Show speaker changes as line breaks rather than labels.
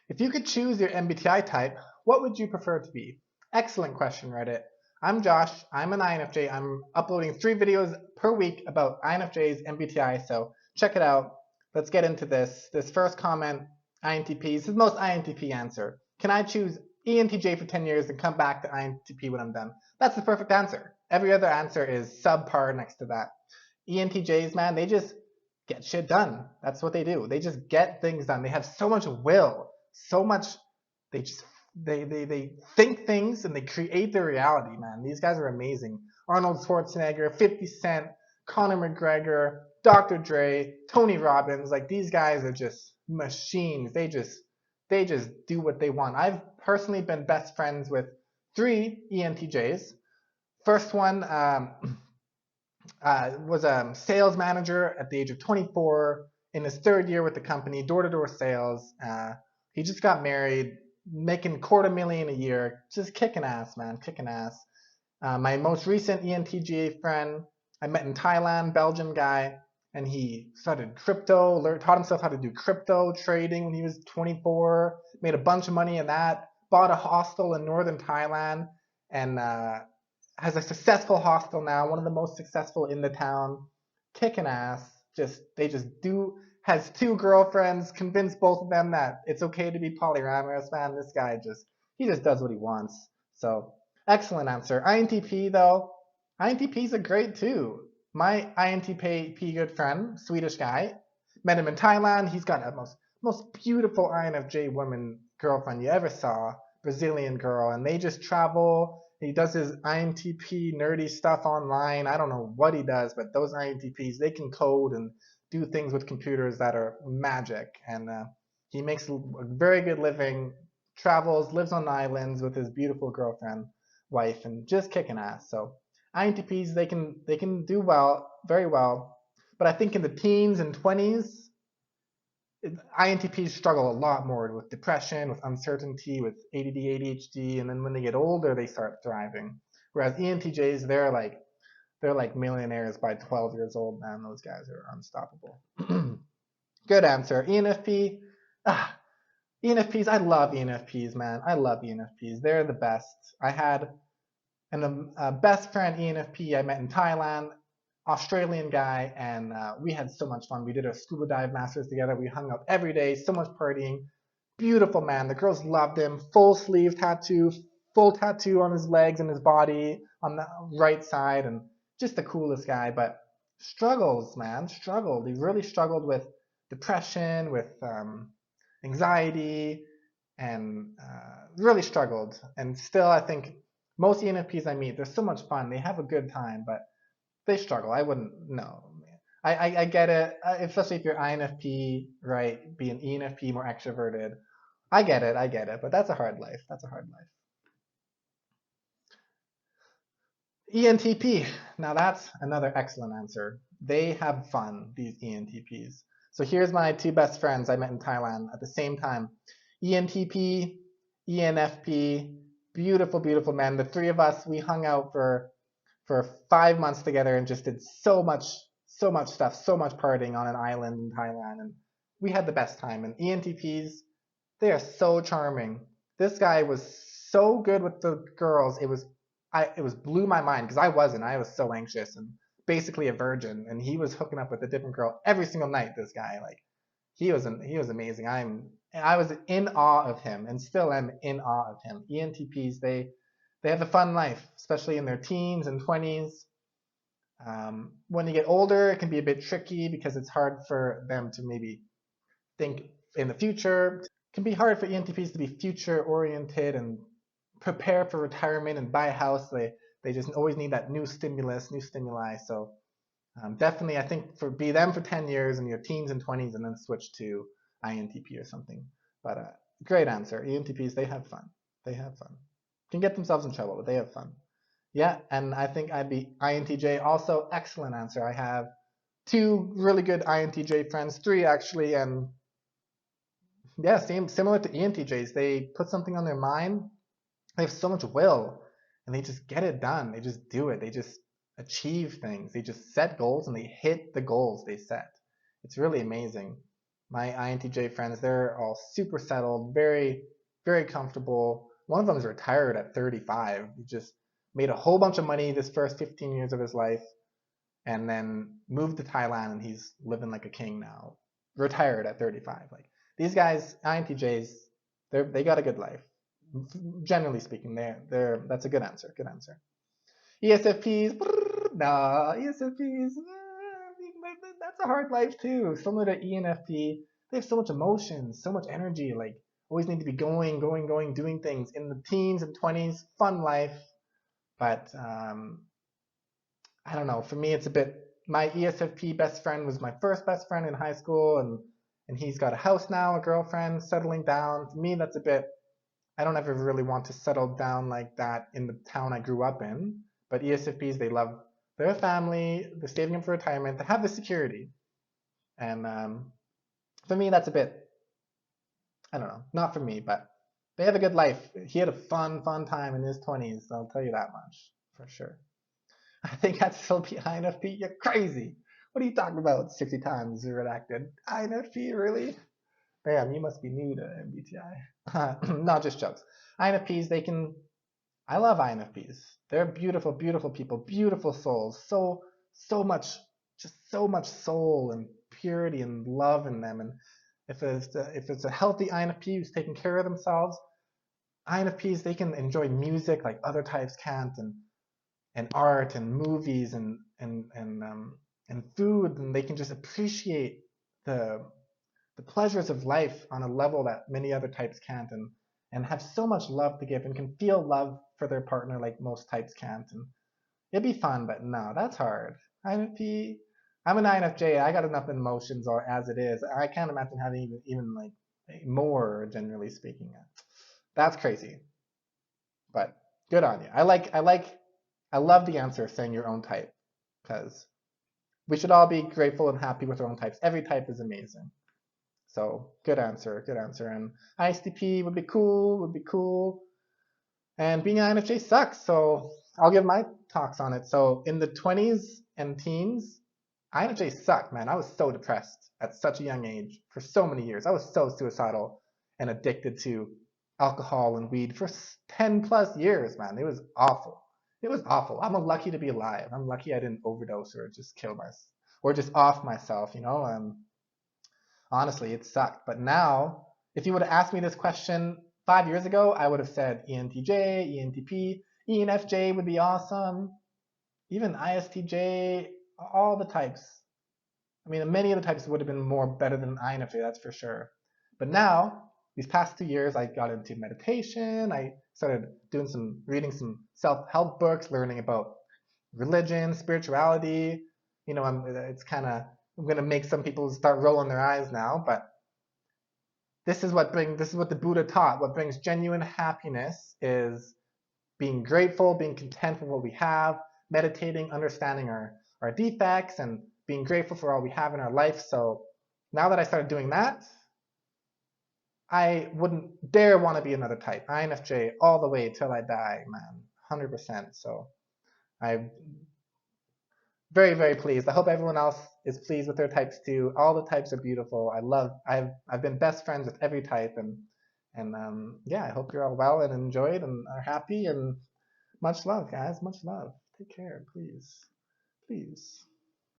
If you could choose your MBTI type, what would you prefer to be? Excellent question, Reddit. I'm Josh. I'm an INFJ. I'm uploading 3 videos per week about INFJ's MBTI, so check it out. Let's get into this. This first comment, INTPs, this is the most INTP answer. Can I choose ENTJ for 10 years and come back to INTP when I'm done? That's the perfect answer. Every other answer is subpar next to that. ENTJs, man, they just get shit done. That's what they do. They just get things done. They have so much will, so much. They just they think things and they create their reality, man. These guys are amazing. Arnold Schwarzenegger, 50 Cent, Conor McGregor, Dr. Dre, Tony Robbins. Like these guys are just machines. They just do what they want. I've personally been best friends with 3 ENTJs. First one was a sales manager at the age of 24 in his 3rd year with the company, door-to-door sales. He just got married, making $250,000 a year, just kicking ass, man, kicking ass. My most recent ENTJ friend, I met in Thailand, Belgian guy, and he started crypto, taught himself how to do crypto trading when he was 24, made a bunch of money in that, bought a hostel in northern Thailand, and has a successful hostel now, one of the most successful in the town, kicking ass. They just do. Has 2 girlfriends. Convinced both of them that it's okay to be polyamorous. Man, this guy just does what he wants. So excellent answer. INTP though, INTPs are great too. My INTP good friend, Swedish guy, met him in Thailand. He's got a most beautiful INFJ woman girlfriend you ever saw, Brazilian girl, and they just travel. He does his INTP nerdy stuff online. I don't know what he does, but those INTPs, they can code and do things with computers that are magic. And he makes a very good living, travels, lives on islands with his beautiful girlfriend, wife, and just kicking ass. So INTPs, they can do well, very well. But I think in the teens and 20s, INTPs struggle a lot more with depression, with uncertainty, with ADD, ADHD, and then when they get older, they start thriving. Whereas ENTJs, they're like millionaires by 12 years old, man. Those guys are unstoppable. Good answer. ENFP. Ah, ENFPs. I love ENFPs, man. I love ENFPs. They're the best. I had a best friend ENFP I met in Thailand, Australian guy, and we had so much fun. We did our scuba dive masters together. We hung out every day, so much partying. Beautiful man. The girls loved him. Full sleeve tattoo, full tattoo on his legs and his body on the right side, and just the coolest guy. But struggles, man, struggled. He really struggled with depression, with anxiety, and really struggled. And still, I think most ENFPs I meet, they're so much fun. They have a good time, but they struggle. I wouldn't, no. I get it, especially if you're INFP, right? Be an ENFP, more extroverted. I get it, but that's a hard life. That's a hard life. ENTP. Now that's another excellent answer. They have fun, these ENTPs. So here's my 2 best friends I met in Thailand at the same time. ENTP, ENFP, beautiful, beautiful men. The 3 of us, we hung out for 5 months together and just did so much stuff, so much partying on an island in Thailand, and we had the best time. And ENTPs, they are so charming. This guy was so good with the girls. It was blew my mind because I wasn't. I was so anxious and basically a virgin, and he was hooking up with a different girl every single night. This guy, like, he was amazing. I was in awe of him, and still am in awe of him. ENTPs, they have a fun life, especially in their teens and 20s. When you get older, it can be a bit tricky because it's hard for them to maybe think in the future. It can be hard for ENTPs to be future oriented and prepare for retirement and buy a house. They just always need that new stimulus, new stimuli. So definitely, I think be them for 10 years in your teens and 20s, and then switch to INTP or something. But great answer. ENTPs, they have fun. They have fun. Can get themselves in trouble, but they have fun. Yeah, and I think I'd be INTJ. Also, excellent answer. I have 2 really good INTJ friends, 3 actually, and yeah, similar to ENTJs. They put something on their mind. They have so much will, and they just get it done. They just do it. They just achieve things. They just set goals and they hit the goals they set. It's really amazing. My INTJ friends, they're all super settled, very, very comfortable. One of them is retired at 35. He just made a whole bunch of money this first 15 years of his life and then moved to Thailand and he's living like a king now. Retired at 35. Like these guys, INTJs, they got a good life. Generally speaking, they're that's a good answer. Good answer. ESFPs, nah, ESFPs, that's a hard life too. Similar to ENFP, they have so much emotion, so much energy. Like always need to be going, going, going, doing things in the teens and 20s. Fun life, but I don't know. For me, it's a bit. My ESFP best friend was my first best friend in high school, and he's got a house now, a girlfriend, settling down. For me, that's a bit. I don't ever really want to settle down like that in the town I grew up in. But ESFPs, they love their family, they're saving up for retirement, they have the security. And for me, that's a bit, I don't know, not for me, but they have a good life. He had a fun, fun time in his 20s, I'll tell you that much, for sure. I think I'd still be INFP. You're crazy. What are you talking about? 60 times redacted. INFP, really? Damn, you must be new to MBTI. Not just jokes. INFPs, they can. I love INFPs. They're beautiful, beautiful people, beautiful souls. So much, just so much soul and purity and love in them. And if it's a healthy INFP who's taking care of themselves, INFPs they can enjoy music like other types can't, and art and movies and food, and they can just appreciate the the pleasures of life on a level that many other types can't, and have so much love to give and can feel love for their partner like most types can't. And it'd be fun, but no, that's hard. INFP, I'm an INFJ. I got enough emotions or as it is. I can't imagine having even like more, generally speaking. That's crazy. But good on you. I love the answer of saying your own type because we should all be grateful and happy with our own types. Every type is amazing. So good answer, good answer. And ISTP would be cool, would be cool. And being an INFJ sucks. So I'll give my talks on it. So in the 20s and teens, INFJ sucked, man. I was so depressed at such a young age for so many years. I was so suicidal and addicted to alcohol and weed for 10 plus years, man. It was awful. It was awful. I'm lucky to be alive. I'm lucky I didn't overdose or just kill myself or just off myself, you know. Honestly, it sucked. But now, if you would have asked me this question 5 years ago, I would have said ENTJ, ENTP, ENFJ would be awesome. Even ISTJ, all the types. I mean, many of the types would have been more better than INFJ, that's for sure. But now, these past 2 years, I got into meditation. I started reading some self-help books, learning about religion, spirituality. You know, I'm gonna make some people start rolling their eyes now, but this is what the Buddha taught. What brings genuine happiness is being grateful, being content with what we have, meditating, understanding our defects, and being grateful for all we have in our life. So now that I started doing that, I wouldn't dare want to be another type. INFJ all the way till I die, man. 100%. So I'm very, very pleased. I hope everyone else is pleased with their types too. All the types are beautiful. I've been best friends with every type, and yeah, I hope you're all well and enjoyed and are happy, and much love, guys. Much love. Take care, please. Please.